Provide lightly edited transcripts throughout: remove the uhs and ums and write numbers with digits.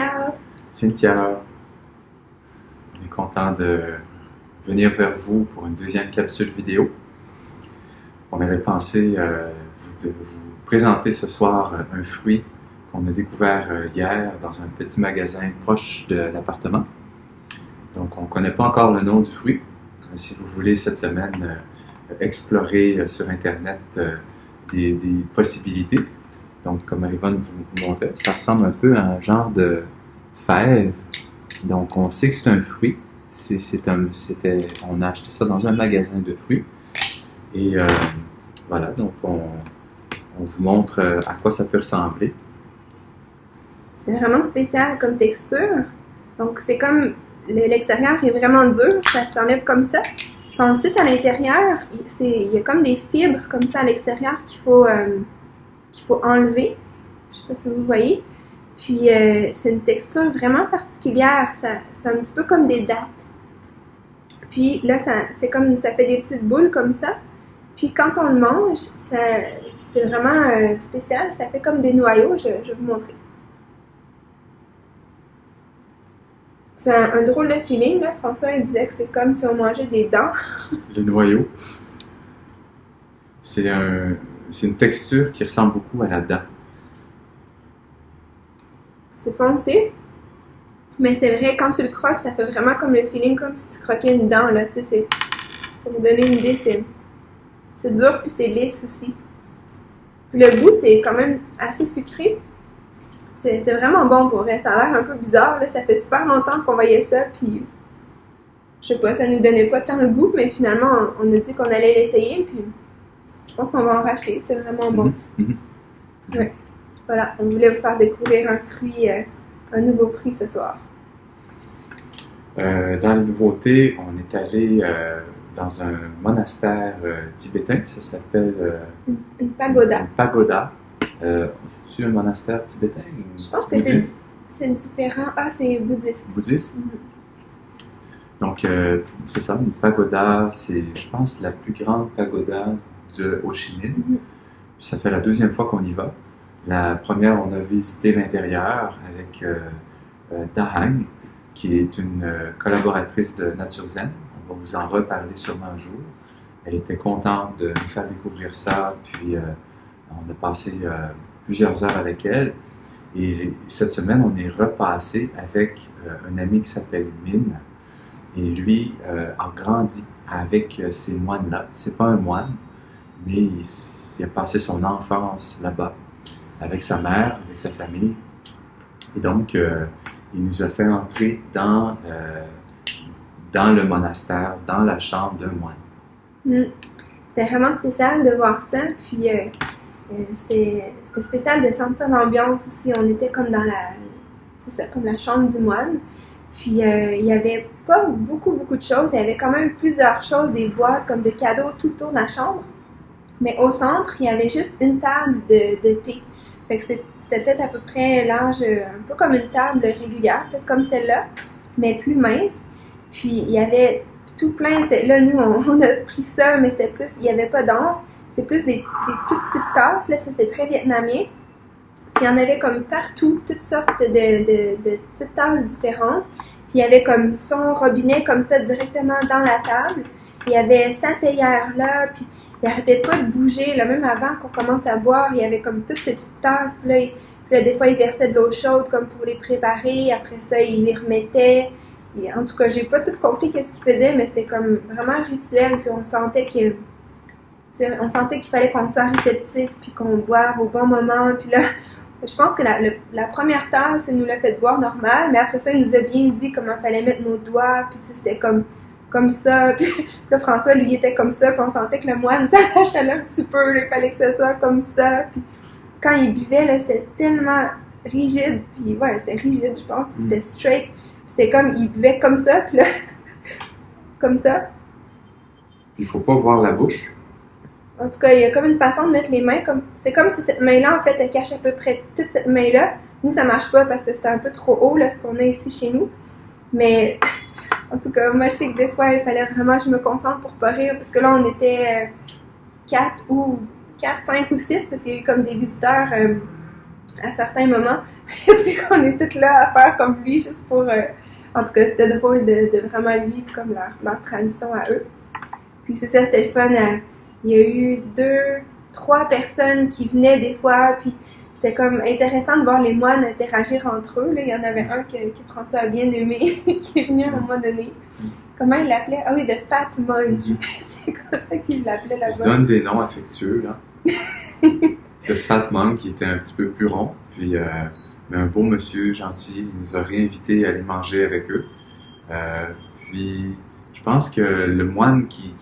Cynthia. Cynthia, on est content de venir vers vous pour une deuxième capsule vidéo. On avait pensé de vous présenter ce soir un fruit qu'on a découvert hier dans un petit magasin proche de l'appartement. Donc, on ne connaît pas encore le nom du fruit. Si vous voulez cette semaine explorer sur Internet des possibilités, donc comme Marie-Vonne vous montrait, ça ressemble un peu à un genre de fève. Donc, on sait que c'est un fruit. On a acheté ça dans un magasin de fruits. Et voilà, donc on vous montre à quoi ça peut ressembler. C'est vraiment spécial comme texture. Donc, c'est comme l'extérieur est vraiment dur, ça s'enlève comme ça. Puis ensuite, à l'intérieur, il y a comme des fibres comme ça à l'extérieur qu'il faut enlever. Je ne sais pas si vous voyez. Puis, c'est une texture vraiment particulière. C'est un petit peu comme des dattes. Puis là, c'est comme ça fait des petites boules comme ça. Puis quand on le mange, c'est vraiment spécial. Ça fait comme des noyaux. Je vais vous montrer. C'est un drôle de feeling, là. François, il disait que c'est comme si on mangeait des dents. Le noyau, c'est une texture qui ressemble beaucoup à la dent. C'est foncé, mais c'est vrai, quand tu le croques, ça fait vraiment comme le feeling, comme si tu croquais une dent, là. Tu sais, pour vous donner une idée, c'est dur, puis c'est lisse aussi. Puis le goût, c'est quand même assez sucré. C'est vraiment bon pour vrai. Ça a l'air un peu bizarre, là. Ça fait super longtemps qu'on voyait ça, puis je sais pas, ça nous donnait pas tant le goût, mais finalement, on a dit qu'on allait l'essayer, puis je pense qu'on va en racheter. C'est vraiment bon. Ouais. Voilà, on voulait vous faire découvrir un nouveau fruit ce soir. Dans les nouveautés, on est allé dans un monastère tibétain, ça s'appelle... une pagoda. Une pagoda. C'est-tu un monastère tibétain? Je pense que c'est différent. Ah, c'est bouddhiste. Bouddhiste? Donc, c'est ça, une pagoda, c'est, je pense, la plus grande pagoda de Ho Chi Minh. Ça fait la deuxième fois qu'on y va. La première, on a visité l'intérieur avec Dahang, qui est une collaboratrice de Nature Zen. On va vous en reparler sûrement un jour. Elle était contente de nous faire découvrir ça, puis on a passé plusieurs heures avec elle. Et cette semaine, on est repassé avec un ami qui s'appelle Min. Et lui a grandi avec ces moines-là. C'est pas un moine, mais il a passé son enfance là-bas, avec sa mère, avec sa famille. Et donc, il nous a fait entrer dans le monastère, dans la chambre d'un moine. C'était vraiment spécial de voir ça. Puis, c'était spécial de sentir l'ambiance aussi. On était comme dans comme la chambre du moine. Puis, il n'y avait pas beaucoup de choses. Il y avait quand même plusieurs choses, des boîtes comme de cadeaux tout autour de la chambre. Mais au centre, il y avait juste une table de thé. Fait que c'était peut-être à peu près large, un peu comme une table régulière, peut-être comme celle-là, mais plus mince. Puis il y avait tout plein, là nous on a pris ça, mais c'était plus, il n'y avait pas d'anse, c'est plus des tout petites tasses, là ça c'est très vietnamien. Puis il y en avait comme partout, toutes sortes de petites tasses différentes. Puis il y avait comme son robinet comme ça directement dans la table. Il y avait sa théière là, puis il n'arrêtait pas de bouger, là, même avant qu'on commence à boire, il y avait comme toutes ces petites tasses, puis là, des fois, il versait de l'eau chaude comme pour les préparer, après ça, il les remettait. Et, en tout cas, j'ai pas tout compris qu'est-ce qu'il faisait, mais c'était comme vraiment un rituel, puis on sentait qu'il fallait qu'on soit réceptif, puis qu'on boive au bon moment, puis là, je pense que la première tasse, il nous l'a fait boire normal, mais après ça, il nous a bien dit comment il fallait mettre nos doigts, puis c'était comme ça, puis là, François, lui, était comme ça, puis on sentait que le moine s'attachait un petit peu, il fallait que ce soit comme ça, puis quand il buvait, là, c'était tellement rigide, puis ouais, c'était rigide, je pense, c'était straight, puis c'était comme, il buvait comme ça, puis là, comme ça. Il faut pas voir la bouche. En tout cas, il y a comme une façon de mettre les mains, c'est comme si cette main-là, en fait, elle cache à peu près toute cette main-là. Nous, ça marche pas parce que c'était un peu trop haut, là, ce qu'on a ici chez nous, mais... En tout cas, moi, je sais que des fois, il fallait vraiment que je me concentre pour pas rire, parce que là, on était 4, 5 ou 6, parce qu'il y a eu comme des visiteurs à certains moments. c'est qu'on est toutes là à faire comme lui, juste pour... en tout cas, c'était drôle de vraiment le vivre comme leur tradition à eux. Puis c'est ça, c'était le fun. Il y a eu 2-3 personnes qui venaient des fois, puis c'était comme intéressant de voir les moines interagir entre eux. Là. Il y en avait un que François a bien aimé, qui est venu à un moment donné. Comment il l'appelait? Ah oui, The Fat Monk. C'est comme ça qu'il l'appelait là-bas. Ils se donnent des noms affectueux, là. The Fat Monk, qui était un petit peu plus rond, puis mais un beau monsieur gentil, il nous a réinvités à aller manger avec eux. Puis je pense que le moine qui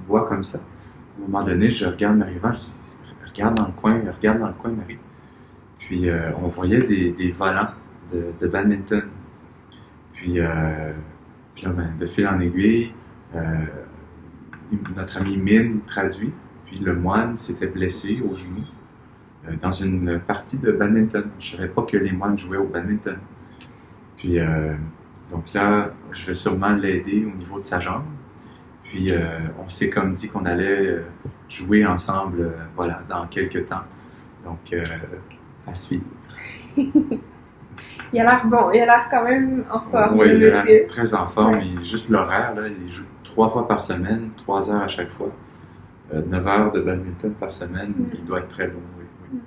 boit comme ça, à un moment donné, je regarde Marie-Yvan, je dis, regarde dans le coin, Marie. Puis on voyait des volants de badminton. Puis là, de fil en aiguille, notre ami Mine traduit, puis le moine s'était blessé au genou dans une partie de badminton. Je ne savais pas que les moines jouaient au badminton. Puis donc là, je vais sûrement l'aider au niveau de sa jambe. Puis on s'est comme dit qu'on allait jouer ensemble, voilà, dans quelques temps. Donc à suivre. Il a l'air bon, il a l'air quand même en forme, oui, le monsieur. Il a l'air très en forme. Ouais. Juste l'horaire, là, il joue 3 fois par semaine, 3 heures à chaque fois. 9 heures de badminton par semaine, il doit être très bon, oui.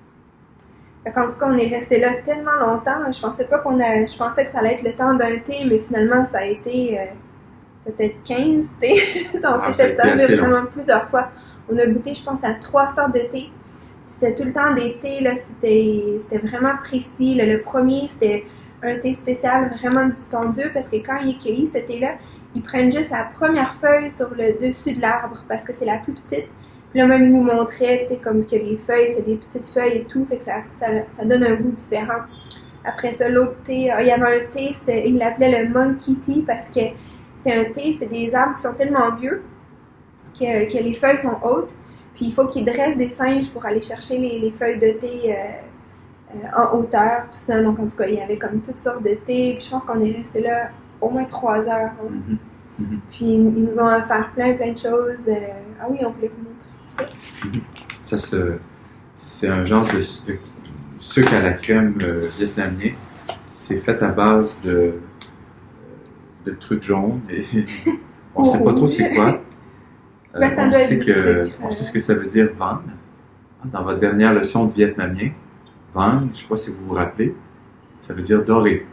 En tout cas, on est resté là tellement longtemps. Je pensais que ça allait être le temps d'un thé, mais finalement, ça a été peut-être 15 thés. On s'est fait servir vraiment plusieurs fois. On a goûté, je pense, à 3 sortes de thé. C'était tout le temps des thés, là, c'était vraiment précis. Le premier, c'était un thé spécial vraiment dispendieux parce que quand il est cueilli, ce thé-là, ils prennent juste la première feuille sur le dessus de l'arbre parce que c'est la plus petite. Puis là, même, ils nous montraient, tu sais, comme que les feuilles, c'est des petites feuilles et tout, fait que ça donne un goût différent. Après ça, l'autre thé, il y avait un thé, il l'appelait le Monkey Tea parce que c'est un thé, c'est des arbres qui sont tellement vieux que les feuilles sont hautes. Puis il faut qu'ils dressent des singes pour aller chercher les feuilles de thé en hauteur, tout ça. Donc, en tout cas, il y avait comme toutes sortes de thé. Puis je pense qu'on est resté là au moins 3 heures. Hein. Puis ils nous ont offert plein de choses. Ah oui, on voulait vous montrer ça. Ça, c'est un genre de sucre à la crème vietnamien. C'est fait à base de trucs jaunes. Et on ne sait pas trop c'est quoi. On sait ce que ça veut dire Van. Dans votre dernière leçon de vietnamien, Van, je ne sais pas si vous vous rappelez, ça veut dire doré.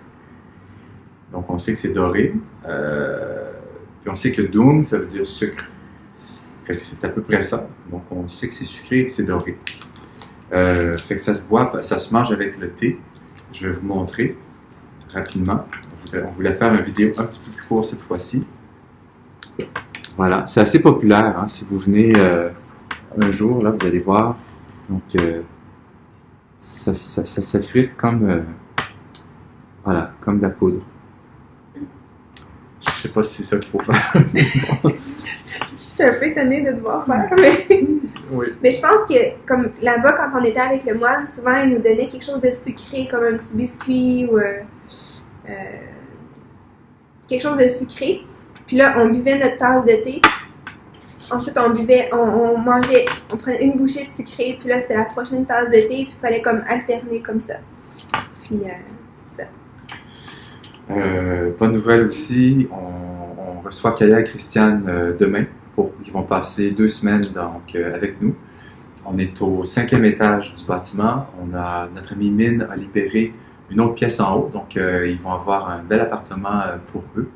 Donc on sait que c'est doré. Puis on sait que Dung, ça veut dire sucre. Fait que c'est à peu près ça. Donc on sait que c'est sucré et que c'est doré. Fait que ça se boit, ça se mange avec le thé. Je vais vous montrer rapidement. On voulait faire une vidéo un petit peu plus courte cette fois-ci. Voilà, c'est assez populaire. Hein? Si vous venez un jour, là, vous allez voir. Donc, ça s'effrite comme, voilà, comme de la poudre. Je ne sais pas si c'est ça qu'il faut faire. J'étais un peu étonnée de devoir faire, mais... Oui. Mais je pense que, comme là-bas, quand on était avec le moine, souvent, il nous donnait quelque chose de sucré, comme un petit biscuit ou quelque chose de sucré. Puis là, on buvait notre tasse de thé. Ensuite, on mangeait, on prenait une bouchée de sucré. Puis là, c'était la prochaine tasse de thé. Puis il fallait comme alterner comme ça. Puis, c'est ça. Bonne nouvelle aussi, on reçoit Kaya et Christiane demain. Ils vont passer 2 semaines donc, avec nous. On est au 5e étage du bâtiment. Notre ami Mine a libéré une autre pièce en haut. Donc, ils vont avoir un bel appartement pour eux.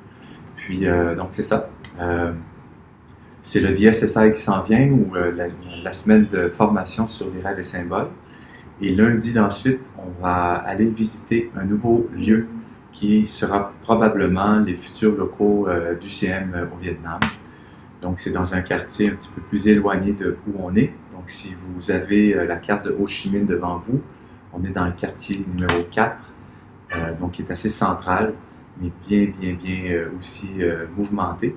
Puis, donc, c'est ça. C'est le DSSI qui s'en vient, ou la semaine de formation sur les rêves et symboles. Et lundi d'ensuite, on va aller visiter un nouveau lieu qui sera probablement les futurs locaux du CM au Vietnam. Donc, c'est dans un quartier un petit peu plus éloigné de où on est. Donc, si vous avez la carte de Ho Chi Minh devant vous, on est dans le quartier numéro 4, donc qui est assez central, mais bien aussi mouvementé.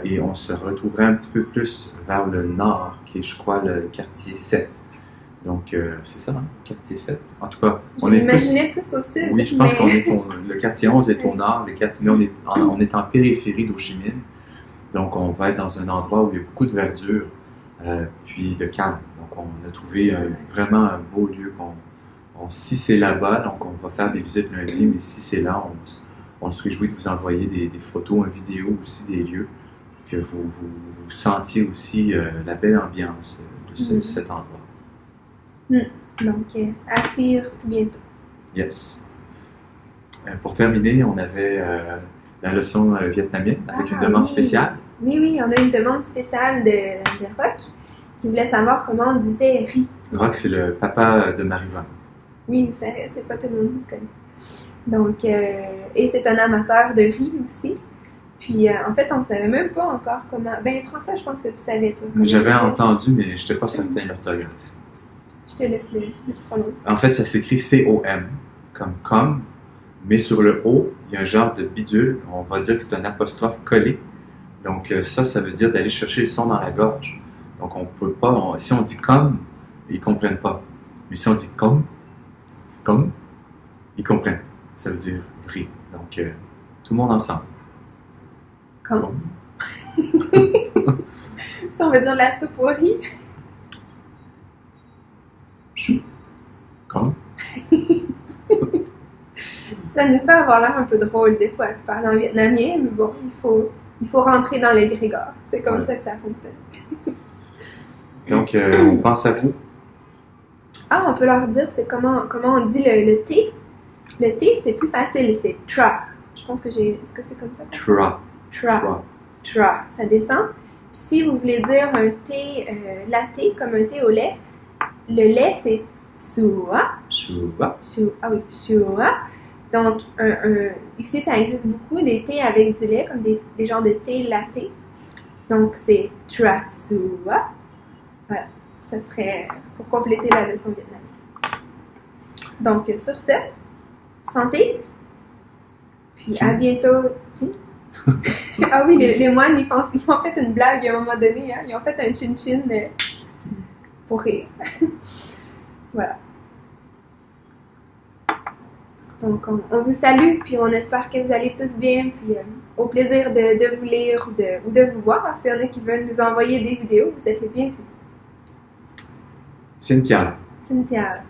Et on se retrouverait un petit peu plus vers le nord, qui est, je crois, le quartier 7. Donc, c'est ça, hein, quartier 7. En tout cas, on est plus au sud. Oui, je pense qu'on est le quartier 11 est au nord, mais on est en périphérie d'Ho Chi Minh. Donc, on va être dans un endroit où il y a beaucoup de verdure, puis de calme. Donc, on a trouvé vraiment un beau lieu Si c'est là-bas, donc on va faire des visites lundi, mais si c'est là, on se réjouit de vous envoyer des photos, une vidéo aussi des lieux, que vous sentiez aussi la belle ambiance de cet endroit. Donc, à suivre tout bientôt. Yes. Pour terminer, on avait la leçon vietnamienne avec une demande spéciale. Oui, on a une demande spéciale de Rock qui voulait savoir comment on disait riz. Rock, c'est le papa de Marie-Van. Oui, c'est pas tout le monde qui connaît. Donc, et c'est un amateur de riz aussi. Puis, en fait, on ne savait même pas encore comment. Ben, François, je pense que tu savais, toi. J'avais entendu, mais je n'étais pas certain de l'orthographe. Je te laisse le prononcer. En fait, ça s'écrit C-O-M, comme, mais sur le O, il y a un genre de bidule. On va dire que c'est un apostrophe collé. Donc, ça veut dire d'aller chercher le son dans la gorge. Donc, on peut pas. Si on dit comme, ils ne comprennent pas. Mais si on dit comme, ils comprennent. Ça veut dire riz. Donc, tout le monde ensemble. Comme. Ça, on va dire la soupe au riz. Chou. Comme. Ça nous fait avoir l'air un peu drôle des fois de parler en vietnamien, mais bon, il faut rentrer dans l'égrégore. C'est comme ça que ça fonctionne. Donc, on pense à vous. Ah, on peut leur dire c'est comment on dit le T. Le T, c'est plus facile, c'est tra. Je pense que est-ce que c'est comme ça? Tra. Ça descend. Puis si vous voulez dire un thé latte, comme un thé au lait, le lait, c'est sua. Ah oui, sua. Donc, ici, ça existe beaucoup, des thés avec du lait, comme des genres de thé latte. Donc, c'est tra sua. Voilà. Ça serait pour compléter la leçon vietnamienne. Donc, sur ce, santé. Puis, à bientôt. Ah oui, les moines, ils ont fait une blague à un moment donné. Hein? Ils ont fait un chin-chin pour rire. Voilà. Donc, on vous salue, puis on espère que vous allez tous bien. Puis, au plaisir de vous lire ou de vous voir. Alors, s'il y en a qui veulent nous envoyer des vidéos, vous êtes les bienvenus. Cynthia. Cynthia.